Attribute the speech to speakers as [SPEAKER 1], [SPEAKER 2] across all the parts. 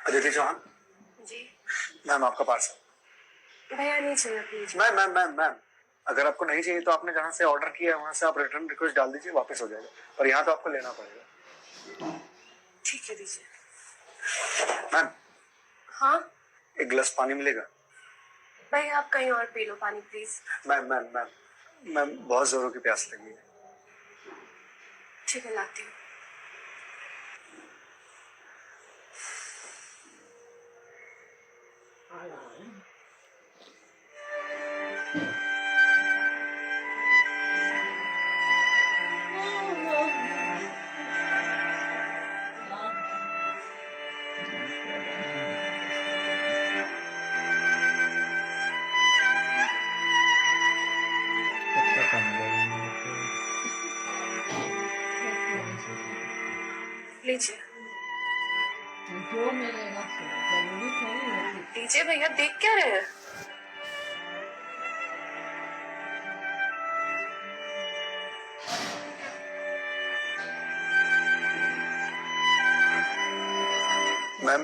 [SPEAKER 1] अदिति चौहान
[SPEAKER 2] जी
[SPEAKER 1] ma'am, आपका parcel.
[SPEAKER 2] भैया नहीं चाहिए please.
[SPEAKER 1] Ma'am ma'am ma'am ma'am, अगर आपको नहीं चाहिए तो आपने जहाँ से ऑर्डर किया है वहां से आप रिटर्न रिक्वेस्ट डाल दीजिए, वापस हो जाएगा। और यहाँ तो आपको लेना पड़ेगा।
[SPEAKER 2] ठीक है दीजिए।
[SPEAKER 1] मैम,
[SPEAKER 2] हाँ
[SPEAKER 1] एक गिलास पानी मिलेगा?
[SPEAKER 2] भैया आप कहीं और पी लो पानी please.
[SPEAKER 1] Ma'am ma'am ma'am ma'am, बहुत जोरों की प्यास लगी है।
[SPEAKER 2] ठीक है लाती हूँ। लीजिए
[SPEAKER 3] जो मिलेगा जरूरी थोड़ी होती।
[SPEAKER 2] लीजिए भैया, देख क्या रहे हैं?
[SPEAKER 1] मैम,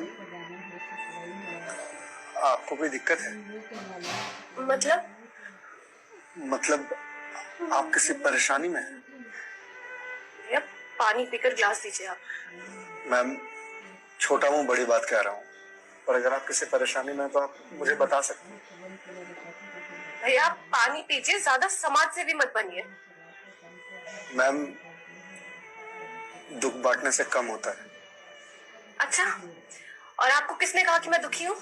[SPEAKER 1] आपको कोई दिक्कत है? मतलब आप किसी परेशानी में हैं?
[SPEAKER 2] भैया पानी पीकर ग्लास दीजिए आप।
[SPEAKER 1] मैम, छोटा मुंह बड़ी बात कह रहा हूँ, पर अगर आप किसी परेशानी में हैं तो आप मुझे बता सकते हैं।
[SPEAKER 2] भैया आप पानी पीजिए, ज्यादा समाज से भी मत बनिए।
[SPEAKER 1] मैम, दुख बांटने से कम होता है।
[SPEAKER 2] अच्छा, और आपको किसने कहा कि मैं दुखी हूँ?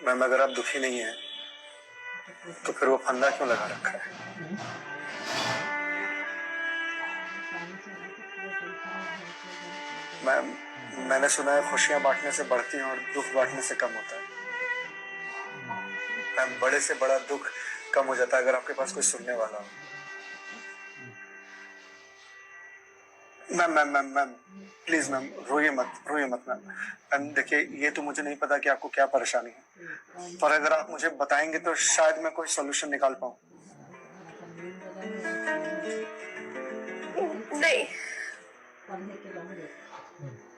[SPEAKER 1] मैम, अगर आप दुखी नहीं हैं तो फिर वो फंदा क्यों लगा रखा है? मैम, मैंने सुना है खुशियां बांटने से बढ़ती हैं और दुख बांटने से कम होता है। मैम, बड़े से बड़ा दुख कम हो जाता है अगर आपके पास कोई सुनने वाला हो। Ma'am ma'am ma'am ma'am please ma'am, रोइए मत मैम। मैम देखिए, ये तो मुझे नहीं पता कि आपको क्या परेशानी है, पर अगर आप मुझे बताएंगे तो शायद मैं कोई सॉल्यूशन निकाल पाऊं।
[SPEAKER 2] नहीं,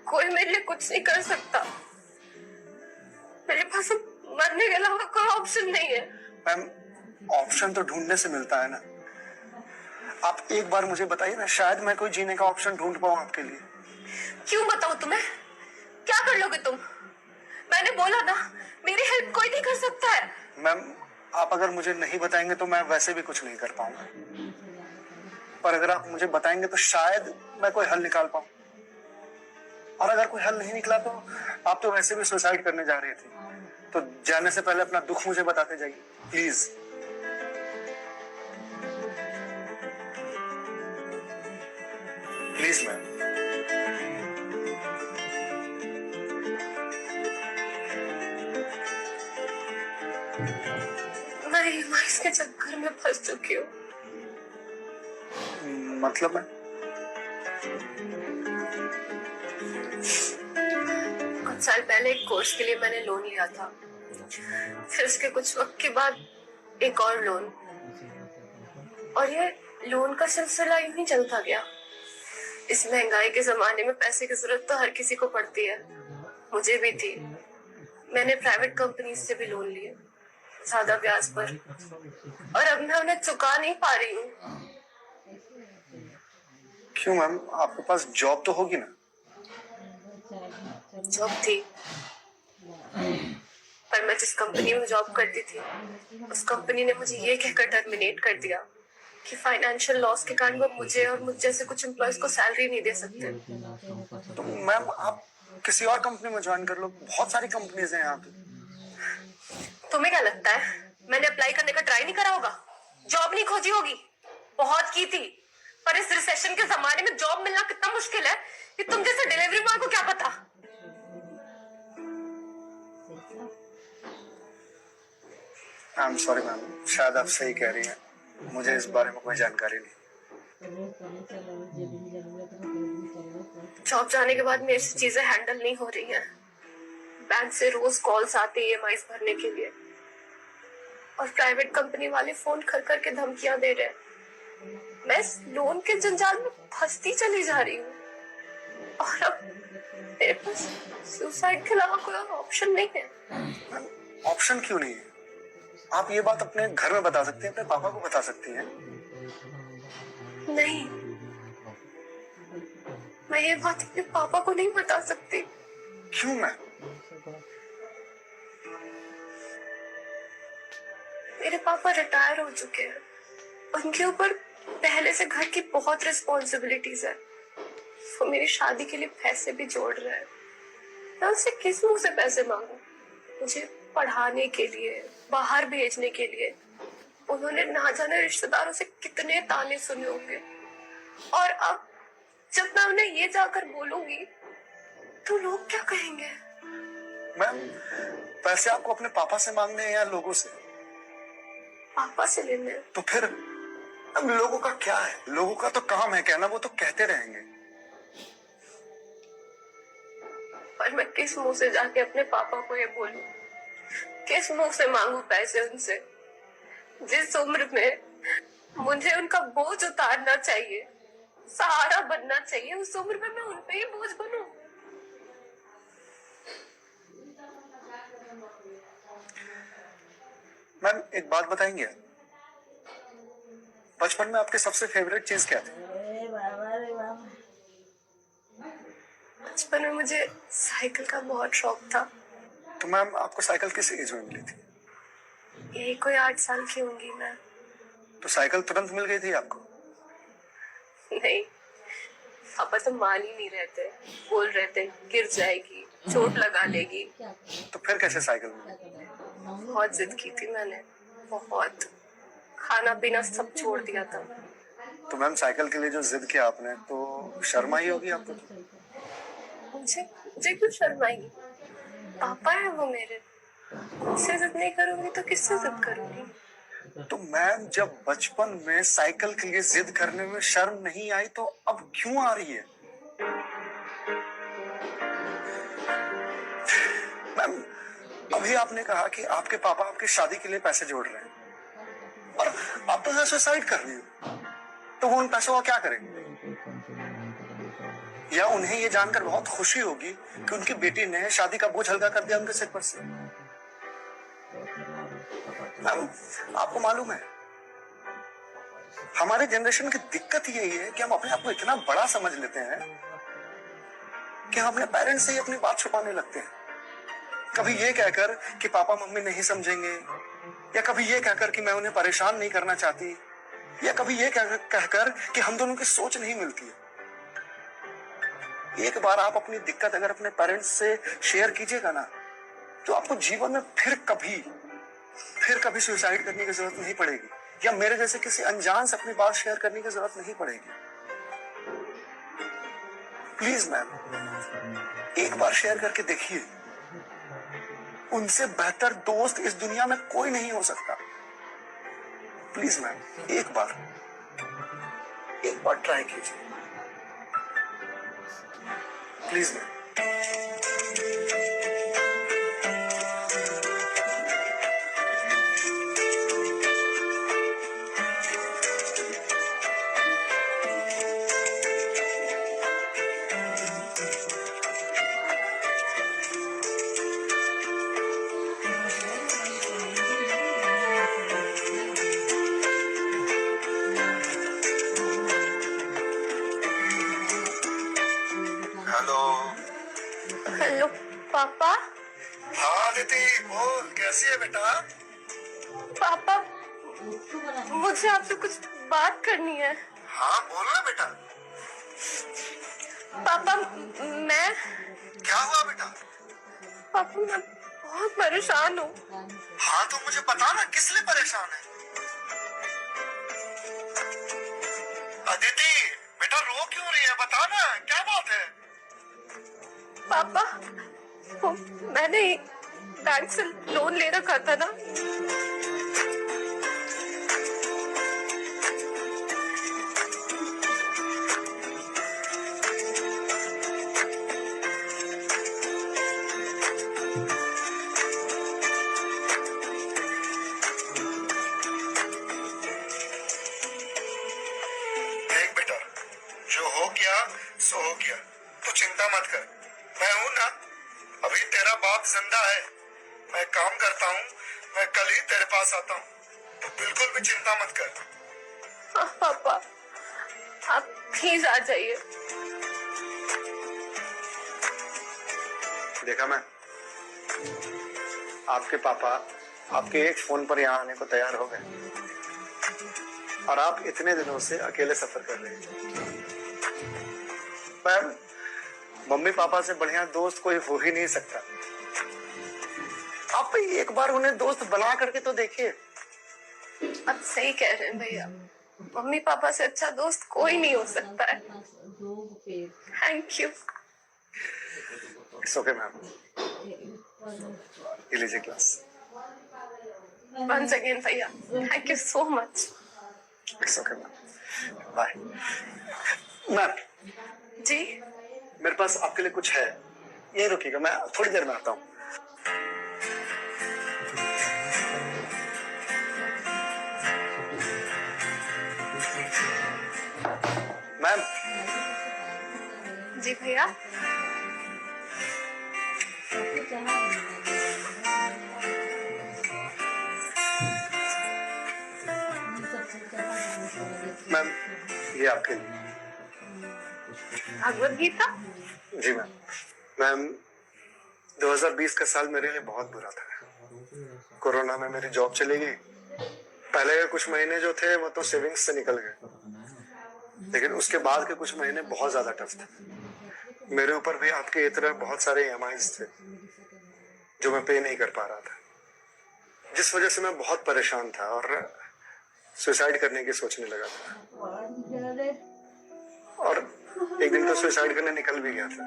[SPEAKER 2] कोई मेरे लिए कुछ नहीं कर सकता। मेरे पास मरने के अलावा कोई ऑप्शन नहीं है।
[SPEAKER 1] मैम, ऑप्शन तो ढूंढने से मिलता है ना। आप एक बार मुझे बताइए ना, शायद मैं कोई जीने का ऑप्शन ढूंढ पाऊं आपके लिए।
[SPEAKER 2] क्यों बताऊं तुम्हें? क्या कर लोगे तुम? मैंने बोला ना, मेरी हेल्प कोई नहीं कर सकता है।
[SPEAKER 1] मैम, आप अगर मुझे नहीं बताएंगे तो मैं वैसे भी कुछ नहीं कर पाऊंगा, पर अगर आप मुझे बताएंगे तो शायद मैं कोई हल निकाल पाऊं। और अगर कोई हल नहीं निकला तो आप तो वैसे भी सुसाइड करने जा रही थी, तो जाने से पहले अपना दुख मुझे बताते जाइए प्लीज। Please ma'am.
[SPEAKER 2] मैं ईएमआईस के चक्कर में फंस चुकी हूँ।
[SPEAKER 1] मतलब है?
[SPEAKER 2] कुछ साल पहले एक कोर्स के लिए मैंने लोन लिया था, फिर उसके कुछ वक्त के बाद एक और लोन, और ये लोन का सिलसिला यूं ही चलता गया। इस महंगाई के जमाने में पैसे की जरूरत तो हर किसी को पड़ती है, मुझे भी थी। मैंने प्राइवेट कंपनी से भी लोन लिए, ज्यादा ब्याज पर, और अब मैं उन्हें चुका नहीं पा रही हूँ।
[SPEAKER 1] क्यों मैम, आपके पास जॉब तो होगी ना?
[SPEAKER 2] जॉब थी, पर मैं जिस कंपनी में जॉब करती थी उस कंपनी ने मुझे ये कहकर टर्मिनेट कर दिया कि फाइनेंशियल लॉस के कारण वो मुझे और मुझ जैसे कुछ एम्प्लॉयज को सैलरी नहीं दे सकते।
[SPEAKER 1] तो मैम, आप किसी और कंपनी में ज्वाइन कर लो, बहुत सारी कंपनीज हैं यहाँ पे।
[SPEAKER 2] तुम्हें क्या लगता है मैंने अप्लाई करने का ट्राई नहीं करा होगा? जॉब नहीं खोजी होगी? बहुत की थी, पर इस रिसेशन के जमाने में जॉब मिलना कितना मुश्किल है कि तुम जैसे डिलीवरी बॉय को क्या पता।
[SPEAKER 1] आई एम सॉरी मैम, शायद आप सही कह रही हैं, मुझे इस बारे में कोई जानकारी नहीं।
[SPEAKER 2] जॉब जाने के बाद मेरे से चीजें हैंडल नहीं हो रही हैं। बैंक से रोज कॉल्स आते ईएमआईस भरने के लिए, और प्राइवेट कंपनी वाले फोन कर करके धमकियां दे रहे हैं। मैं इस लोन के जंजाल में फंसती चली जा रही हूँ और अब मेरे पास सुसाइड के अलावा कोई और ऑप्शन नहीं है।
[SPEAKER 1] ऑप्शन क्यों नहीं है? आप ये बात अपने घर में बता सकती हैं, अपने पापा को बता सकती हैं।
[SPEAKER 2] नहीं, मैं ये बात अपने पापा को नहीं बता सकती।
[SPEAKER 1] क्यों मैम?
[SPEAKER 2] मेरे पापा रिटायर हो चुके हैं, उनके ऊपर पहले से घर की बहुत रिस्पॉन्सिबिलिटीज है। वो मेरी शादी के लिए पैसे भी जोड़ रहे हैं। मैं उनसे किस मुंह से पैसे मांगू? मुझे पढ़ाने के लिए, बाहर भेजने के लिए उन्होंने ना जाने रिश्तेदारों से कितने ताने सुने होंगे। और अब जब मैं उन्हें ये जाकर बोलूंगी तो लोग क्या कहेंगे?
[SPEAKER 1] मैम, पैसे आपको अपने पापा से मांगने हैं या लोगों से?
[SPEAKER 2] पापा से लेने।
[SPEAKER 1] तो फिर अब लोगों का क्या है? लोगों का तो काम है कहना, वो तो कहते रहेंगे।
[SPEAKER 2] पर मैं किस मुंह से जाके अपने पापा को ये बोलूं? किस मुंह से मांगू पैसे उनसे? जिस उम्र में मुझे उनका बोझ उतारना चाहिए, सहारा बनना चाहिए, उस उम्र में मैं उन पे ही बोझ बनूं?
[SPEAKER 1] मैम, एक बात बताएंगे? बचपन में आपके सबसे फेवरेट चीज क्या थी?
[SPEAKER 2] बचपन में मुझे साइकिल का बहुत शौक था।
[SPEAKER 1] तो मैम, आपको साइकिल किस एज में मिली थी?
[SPEAKER 2] यही कोई 8 साल की होंगी मैं।
[SPEAKER 1] तो साइकिल तुरंत मिल गई थी आपको?
[SPEAKER 2] नहीं, पापा तो मान ही नहीं रहते, बोल रहे थे गिर जाएगी, चोट लगा लेगी।
[SPEAKER 1] तो फिर कैसे साइकिल मिली?
[SPEAKER 2] बहुत जिद की थी मैंने, बहुत। खाना पीना सब छोड़ दिया था।
[SPEAKER 1] तो मैम, साइकिल के लिए जो जिद किया आपने, तो शर्म आई होगी आपको तो?
[SPEAKER 2] मुझे मुझे क्यों शर्म आएगी? पापा है वो मेरे। उनसे जिद नहीं करूंगी तो किससे जिद करूंगी?
[SPEAKER 1] तो मैम, जब बचपन में साइकिल के लिए जिद करने में शर्म नहीं आई तो अब क्यों आ रही है? मैम, अभी आपने कहा कि आपके पापा आपकी शादी के लिए पैसे जोड़ रहे हैं और आप तो सुसाइड कर रही हो। तो वो उन पैसों का क्या करेंगे? या उन्हें ये जानकर बहुत खुशी होगी कि उनकी बेटी ने शादी का बोझ हल्का कर दिया उनके सिर पर से। मैम, आपको मालूम है, हमारे जनरेशन की दिक्कत यही है कि हम अपने आप को इतना बड़ा समझ लेते हैं कि हम अपने पेरेंट्स से ही अपनी बात छुपाने लगते हैं। कभी ये कहकर कि पापा मम्मी नहीं समझेंगे, या कभी ये कहकर कि मैं उन्हें परेशान नहीं करना चाहती, या कभी ये कहकर कि हम दोनों की सोच नहीं मिलती है। एक बार आप अपनी दिक्कत अगर अपने पेरेंट्स से शेयर कीजिएगा ना, तो आपको जीवन में फिर कभी सुसाइड करने की जरूरत नहीं पड़ेगी, या मेरे जैसे किसी अनजान से अपनी बात शेयर करने की जरूरत नहीं पड़ेगी। प्लीज मैम, एक बार शेयर करके देखिए। उनसे बेहतर दोस्त इस दुनिया में कोई नहीं हो सकता। प्लीज मैम, एक बार ट्राई कीजिए। Please ma'am.
[SPEAKER 2] हेलो पापा।
[SPEAKER 1] हाँ दीदी, बोल, कैसी है बेटा?
[SPEAKER 2] पापा, मुझे आपसे कुछ बात करनी है।
[SPEAKER 1] हाँ बोल ना बेटा।
[SPEAKER 2] पापा, मैं
[SPEAKER 1] क्या हुआ बेटा?
[SPEAKER 2] पापा, मैं बहुत परेशान हूँ।
[SPEAKER 1] हाँ तो मुझे बता ना, किस लिए परेशान है? अदिति बेटा, रो क्यों रही है? बता ना, क्या बात है?
[SPEAKER 2] पापा, वो मैंने बैंक से लोन ले रखा था ना,
[SPEAKER 1] मत कर, मैं हूं ना, अभी तेरा बाप जिंदा है, मैं काम करता हूँ, मैं कल ही तेरे पास आता हूँ, तो बिल्कुल भी चिंता मत कर।
[SPEAKER 2] हाँ पापा, आप प्लीज आ जाइए।
[SPEAKER 1] देखा मैं, आपके पापा आपके एक फोन पर यहाँ आने को तैयार हो गए और आप इतने दिनों से अकेले सफर कर रहे हैं। मैम, मम्मी पापा से बढ़िया दोस्त कोई हो ही नहीं सकता। आप एक बार उन्हें दोस्त बना करके तो देखिए।
[SPEAKER 2] आप सही कह रहे हैं भैया, मम्मी पापा से अच्छा दोस्त कोई नहीं हो सकता है। Thank you.
[SPEAKER 1] It's okay ma'am, ये लीजिए ग्लास।
[SPEAKER 2] वंस अगेन भैया, thank you so much.
[SPEAKER 1] It's okay ma'am, bye. Ma'am
[SPEAKER 2] ji
[SPEAKER 1] मेरे पास आपके लिए कुछ है, ये रुकिएगा, मैं थोड़ी देर में आता हूँ। मैम।
[SPEAKER 2] जी भैया।
[SPEAKER 1] मैम ये आपके लिए।
[SPEAKER 2] भगवत गीता।
[SPEAKER 1] जी मैम। मैम 2020 का साल मेरे लिए बहुत बुरा था। कोरोना में मेरी जॉब चली गई। पहले के कुछ महीने जो थे वो तो सेविंग्स से निकल गए, लेकिन उसके बाद के कुछ महीने बहुत ज्यादा टफ थे। मेरे ऊपर भी आपके तरह बहुत सारे EMIs थे जो मैं पे नहीं कर पा रहा था, जिस वजह से मैं बहुत परेशान था और सुसाइड करने की सोचने लगा था। और एक दिन तो सुसाइड करने निकल भी गया था,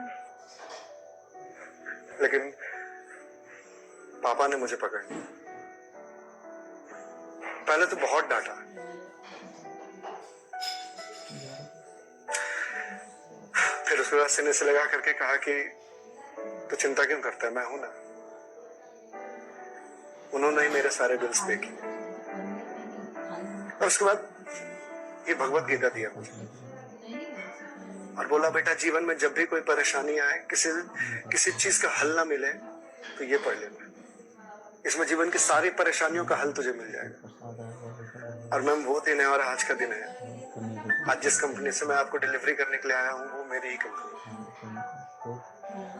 [SPEAKER 1] लेकिन पापा ने मुझे पकड़ लिया। पहले तो बहुत डांटा, फिर उसके बाद सीने से लगा करके कहा कि तू चिंता क्यों करता है, मैं हूं ना। उन्होंने ही मेरे सारे बिल्स पे किए और उसके बाद ये भगवत गीता दिया मुझे और बोला बेटा जीवन में जब भी कोई परेशानी आए, किसी चीज का हल ना मिले तो ये पढ़ लेना, इसमें जीवन की सारी परेशानियों का हल तुझे मिल जाएगा। और मैम वो दिन है और आज का दिन है। आज जिस कंपनी से मैं आपको डिलीवरी करने के लिए आया हूँ वो मेरी ही कंपनी है।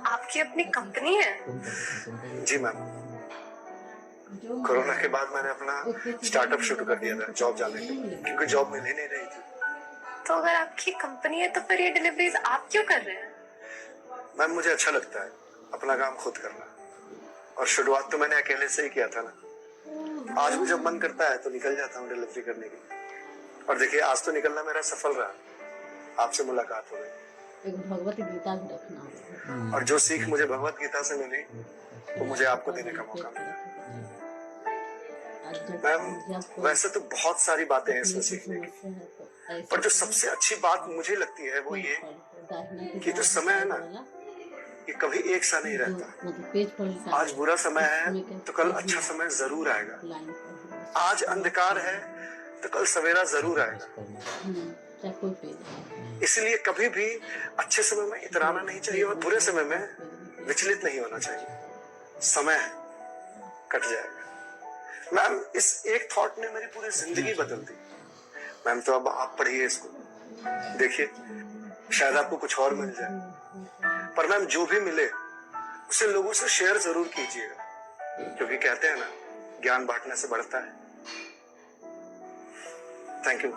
[SPEAKER 2] आपकी अपनी कंपनी है?
[SPEAKER 1] जी मैम। कोरोना के बाद मैंने अपना स्टार्टअप शुरू कर दिया था जॉब जाने के लिए, क्योंकि जॉब मिल ही नहीं रही थी।
[SPEAKER 2] तो अगर आपकी कंपनी है तो फिर ये डिलीवरीज आप क्यों कर रहे हैं?
[SPEAKER 1] मैम मुझे अच्छा लगता है अपना काम खुद करना, और शुरुआत तो मैंने अकेले से ही किया था ना। आज भी जब मन करता है तो निकल जाता हूँ डिलीवरी करने के लिए। और देखिए आज तो निकलना मेरा सफल रहा, आपसे मुलाकात हो गई।
[SPEAKER 3] एक भगवत गीता भी रखना,
[SPEAKER 1] और जो सीख मुझे भगवत गीता से मिली वो मुझे आपको देने का मौका मिला। मैम वैसे तो बहुत सारी बातें हैं इसमें सीखने की, पर जो सबसे अच्छी बात मुझे लगती है वो ये कि जो समय है ना ये कभी एक सा नहीं रहता। आज बुरा समय है तो कल अच्छा समय जरूर आएगा। आज अंधकार है तो कल सवेरा जरूर आएगा। इसलिए कभी भी अच्छे समय में इतराना नहीं चाहिए और बुरे समय में विचलित नहीं होना चाहिए। समय है, कट जाएगा। मैम इस एक थॉट ने मेरी पूरी जिंदगी बदल दी। मैम तो अब आप पढ़िए इसको, देखिए शायद आपको कुछ और मिल जाए, पर मैम जो भी मिले उसे लोगों से शेयर जरूर कीजिएगा, क्योंकि कहते हैं ना ज्ञान बांटने से बढ़ता है। Thank you.